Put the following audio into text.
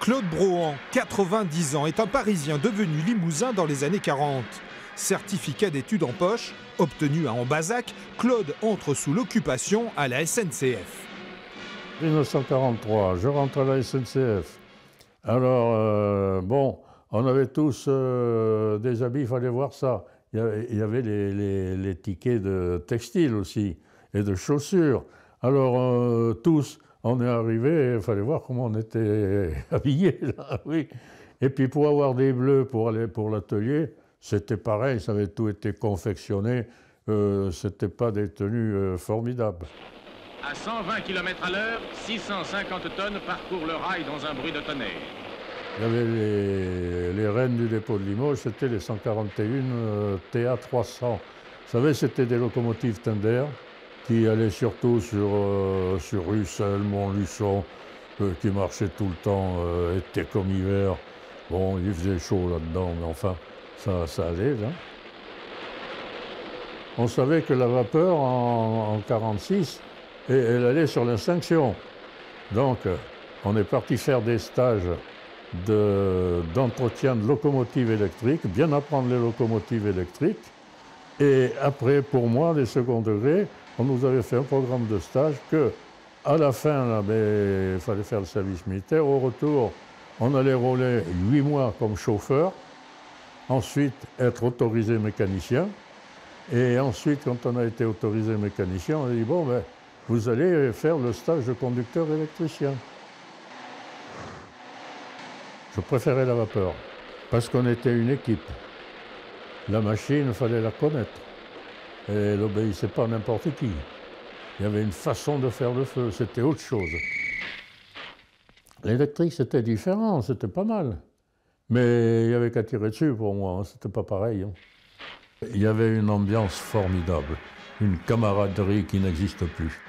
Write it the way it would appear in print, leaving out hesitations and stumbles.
Claude Brohan, 90 ans, est un Parisien devenu limousin dans les années 40. Certificat d'études en poche, obtenu à Ambazac, Claude entre sous l'occupation à la SNCF. 1943, je rentre à la SNCF. Alors, bon, on avait tous des habits, il fallait voir ça. Il y avait les tickets de textile aussi, et de chaussures. Alors, tous, on est arrivés, il fallait voir comment on était habillés, là, oui. Et puis pour avoir des bleus pour aller pour l'atelier, c'était pareil, ça avait tout été confectionné, c'était pas des tenues formidables. À 120 km à l'heure, 650 tonnes parcourent le rail dans un bruit de tonnerre. Il y avait les reines du dépôt de Limoges, c'était les 141 TA300. Vous savez, c'était des locomotives Tender qui allaient surtout sur Ussel, Montluçon, qui marchaient tout le temps, été comme hiver. Bon, il faisait chaud là-dedans, mais enfin, ça allait, là. On savait que la vapeur, en 1946, elle allait sur l'extinction. Donc, on est parti faire des stages d'entretien de locomotives électriques, bien apprendre les locomotives électriques. Et après, pour moi, les second degrés, on nous avait fait un programme de stage que, à la fin, là, il fallait faire le service militaire. Au retour, on allait rouler 8 mois comme chauffeur, ensuite être autorisé mécanicien. Et ensuite, quand on a été autorisé mécanicien, on a dit, bon, vous allez faire le stage de conducteur électricien. Je préférais la vapeur, parce qu'on était une équipe. La machine, il fallait la connaître. Et elle n'obéissait pas à n'importe qui. Il y avait une façon de faire le feu, c'était autre chose. L'électrique, c'était différent, c'était pas mal. Mais il n'y avait qu'à tirer dessus pour moi, hein, c'était pas pareil. Hein. Il y avait une ambiance formidable, une camaraderie qui n'existe plus.